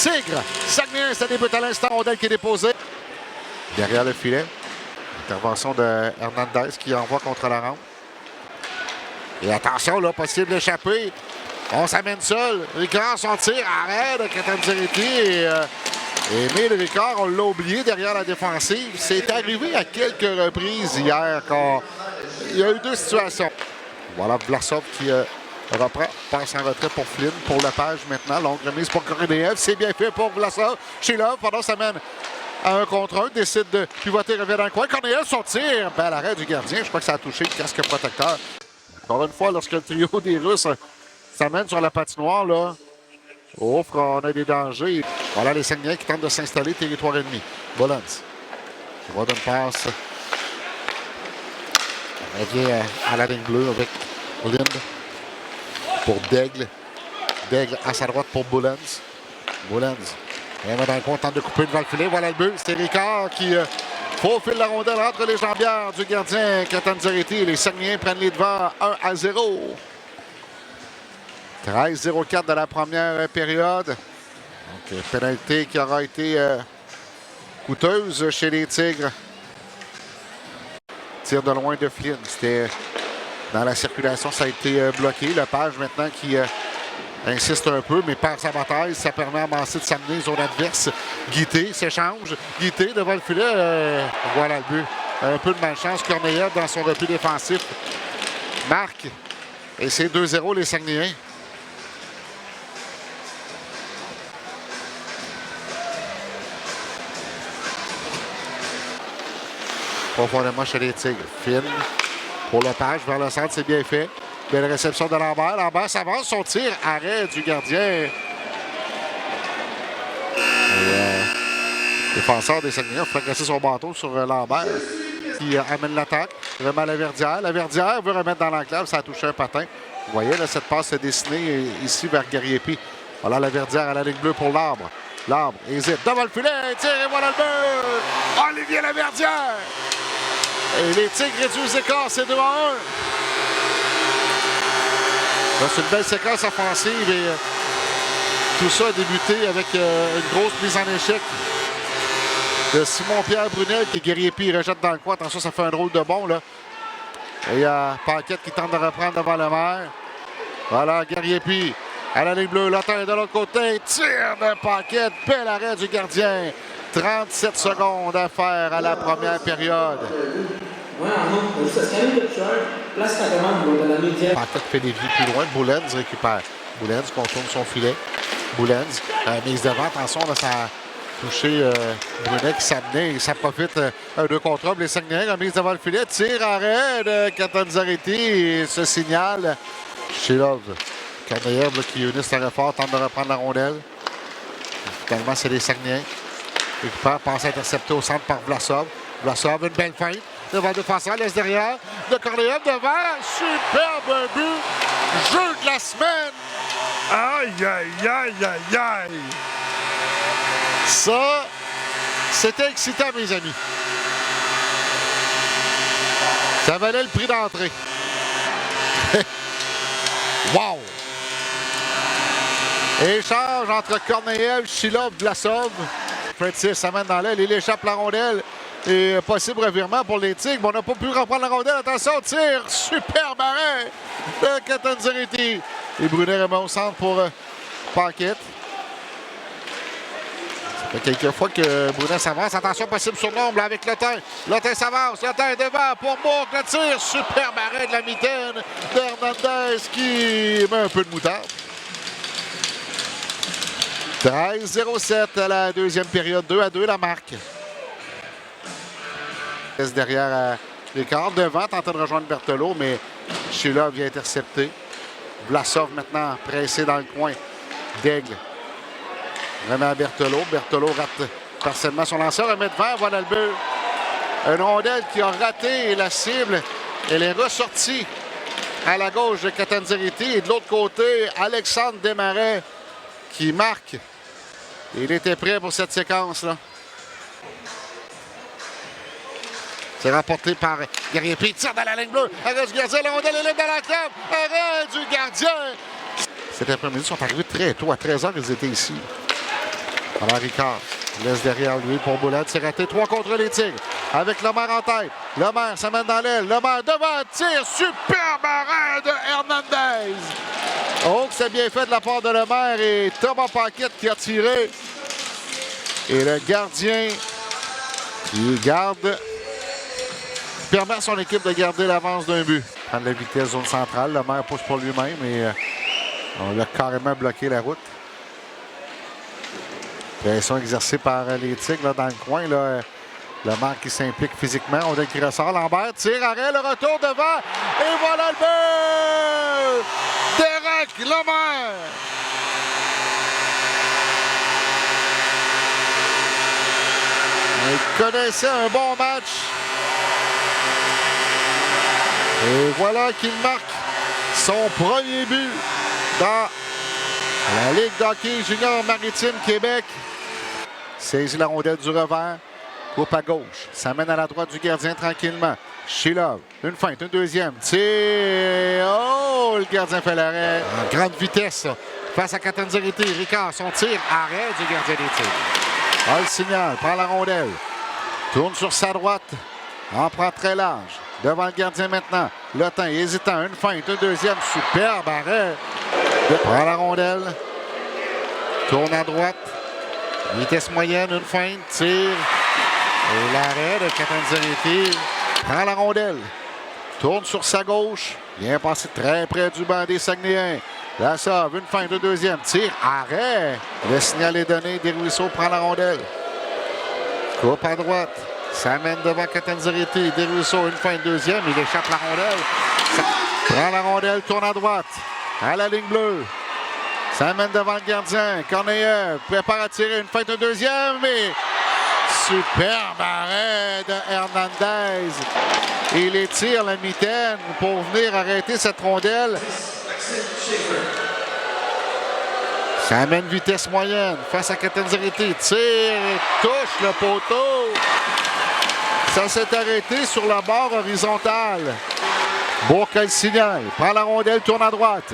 Tigres. Saguenay, ça débute à l'instant. Rondelle qui est déposée. Derrière le filet. Intervention de Hernandez qui envoie contre la rampe. Et attention, là, possible d'échapper. On s'amène seul. Ricard, son tir, arrête de Catanzariti. Et Émile Ricard, on l'a oublié derrière la défensive. C'est arrivé à quelques reprises hier quand il y a eu deux situations. Voilà Vlasov qui reprend, passe en retrait pour Flynn, pour Lepage maintenant. Longue remise pour Korneev. C'est bien fait pour Vlasov. Shilov, pendant ça mène à 1 contre 1, décide de pivoter, revient dans le coin. Korneev, son tir. Ben, à l'arrêt du gardien. Je crois que ça a touché le casque protecteur. Encore une fois, lorsque le trio des Russes s'amène sur la patinoire, là, on a des dangers. Voilà les Saguenayens qui tentent de s'installer territoire ennemi. Bollens. Il va d'une passe. On revient à la ligne bleue avec Lind pour Daigle. Daigle à sa droite pour Bollens. Bollens. Il va dans le coin, tente de couper devant le filet. Voilà le but. C'est Ricard qui faufile la rondelle entre les jambières du gardien Catanzariti. Les Saguenayens prennent les devants 1-0. 13-0-4 de la première période. Donc, pénalité qui aura été coûteuse chez les Tigres. Tir de loin de Flynn. C'était dans la circulation, ça a été bloqué. Lepage maintenant qui insiste un peu, mais perd sa bataille. Ça permet à Massé de s'amener zone adverse. Guité s'échange. Guité devant le filet. Voilà le but. Un peu de malchance. Korneev dans son repli défensif marque. Et c'est 2-0 les Saguenayens. Profondément chez les Tigres. Finn pour Lepage vers le centre, c'est bien fait. Belle réception de Lambert. Lambert s'avance, son tir, arrêt du gardien. Défenseur des Saguenayens a progressé son bâton sur Lambert qui amène l'attaque. Vraiment la Verdière. La Verdière veut remettre dans l'enclave, ça a touché un patin. Vous voyez, là, cette passe est dessinée ici vers Gariepi. Voilà la Verdière à la ligne bleue pour l'Arbre. L'Arbre hésite devant le filet, tire et voilà le but! Olivier Laverdière! Et les Tigres réduisent l'écart, c'est 2-1. C'est une belle séquence offensive et tout ça a débuté avec une grosse mise en échec de Simon-Pierre Brunel qui Gariepi rejette dans le coin. Attention, ça fait un drôle de bond, là. Et il y a Paquette qui tente de reprendre devant le maire. Voilà, Gariepi à la ligne bleue. Lotin de l'autre côté. Tire de Paquette. Bel arrêt du gardien. 37 secondes à faire à la première période. Paquette fait des vies plus loin. Boulens récupère. Boulens contourne son filet. Boulens, mise devant. Attention, là, ça a touché Brunet qui s'amenait. Ça profite un 2 contre 1. Les Saguenayens, mise devant le filet. Tire, arrêt de Catanzariti. Et ce signal chez Love. Korneev qui unit son effort, tente de reprendre la rondelle. Finalement, c'est les Saguenayens. Récupère, passe intercepté au centre par Vlasov. Vlasov, une belle feinte. Devant le défenseur, laisse derrière. De Korneev devant. Superbe but. Jeu de la semaine. Aïe, aïe, aïe, aïe, aïe. Ça, c'était excitant, mes amis. Ça valait le prix d'entrée. Wow! Échange entre Korneev, Shilov, Vlasov. Francis s'amène dans l'aile, il échappe la rondelle. Et possible revirement pour les Tigres. On n'a pas pu reprendre la rondelle. Attention, tire! Superbe arrêt de Catanzariti. Et Brunet remet au centre pour Paquette. Ça fait quelques fois que Brunet s'avance. Attention, possible surnombre avec Lotin. Lotin s'avance. Lotin est devant pour Bourque. Le tir. Superbe arrêt de la mitaine d'Hernandez qui met un peu de moutarde. 13-0-7 à la deuxième période. 2-2 la marque. Derrière l'écart. Devant, tenté de rejoindre Berthelot, mais Sheila vient intercepter. Vlasov maintenant pressé dans le coin. Daigle remet à Berthelot. Berthelot rate partiellement son lanceur. Remet devant, voilà le but. Un rondelle qui a raté la cible. Elle est ressortie à la gauche de Catanzariti. Et de l'autre côté, Alexandre Desmarais qui marque. Il était prêt pour cette séquence-là. C'est rapporté par Gariepi. Il tire dans la ligne bleue. Arrêt du gardien. La rondelle est libre dans la cave. Arrêt du gardien. Cet après-midi, ils sont arrivés très tôt. À 13h, ils étaient ici. Alors Ricard laisse derrière lui pour Boulette. C'est raté. 3 contre les Tigres. Avec Lemaire en tête. Lemaire s'amène dans l'aile. Lemaire devant. Tire. Superbe arrêt de Hernandez. Oh, que c'est bien fait de la part de Lemaire et Thomas Paquette qui a tiré. Et le gardien qui permet à son équipe de garder l'avance d'un but. Prendre la vitesse zone centrale. Lemaire pousse pour lui-même et on l'a carrément bloqué la route. Pression exercée par les Tigres là, dans le coin. Là. Lemaire qui s'implique physiquement. On dirait qu'il ressort. Lambert tire, arrêt, le retour devant. Et voilà le but! Derek Lemaire! Il connaissait un bon match. Et voilà qu'il marque son premier but dans la Ligue d'hockey junior maritime Québec. Saisit la rondelle du revers. Coupe à gauche. Ça mène à la droite du gardien tranquillement. Shilov. Une feinte, une deuxième. Tir. Oh, le gardien fait l'arrêt. En grande vitesse. Face à Catanzarite. Ricard, son tir. Arrêt du gardien des Tigres. Ah, le signal. Prend la rondelle. Tourne sur sa droite. En prend très large. Devant le gardien maintenant. Le temps hésitant. Une feinte, une deuxième. Superbe arrêt. Prend la rondelle. Tourne à droite. Vitesse moyenne, une feinte, tire. Et l'arrêt de Catanzarite. Prend la rondelle. Tourne sur sa gauche. Vient passer très près du banc des Saguenayens. La sauve, une feinte, de deuxième. Tire, arrêt. Le signal est donné. Desruisseaux prend la rondelle. Coupe à droite. Ça mène devant Catanzarite. Desruisseaux, une feinte, deuxième. Il échappe la rondelle. Prend la rondelle, tourne à droite. À la ligne bleue. Ça mène devant le gardien. Corneillev prépare à tirer une feinte de deuxième. Et superbe arrêt de Hernandez. Il étire la mitaine pour venir arrêter cette rondelle. Ça amène vitesse moyenne face à Catanzarite. Tire, touche le poteau. Ça s'est arrêté sur la barre horizontale. Bourque le signal. Prend la rondelle, tourne à droite.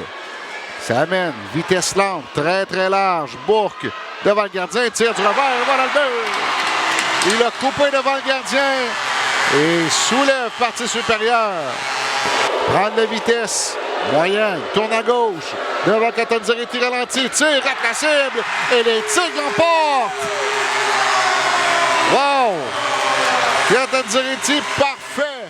Ça amène, vitesse lente, très très large. Bourque devant le gardien, tire du revers, et voilà le but. Il a coupé devant le gardien et soulève partie supérieure. Prendre la vitesse moyenne, tourne à gauche. Devant Catanzarite, ralenti, tire, rate la cible et les Tigres l'emportent. Wow! Catanzarite, parfait.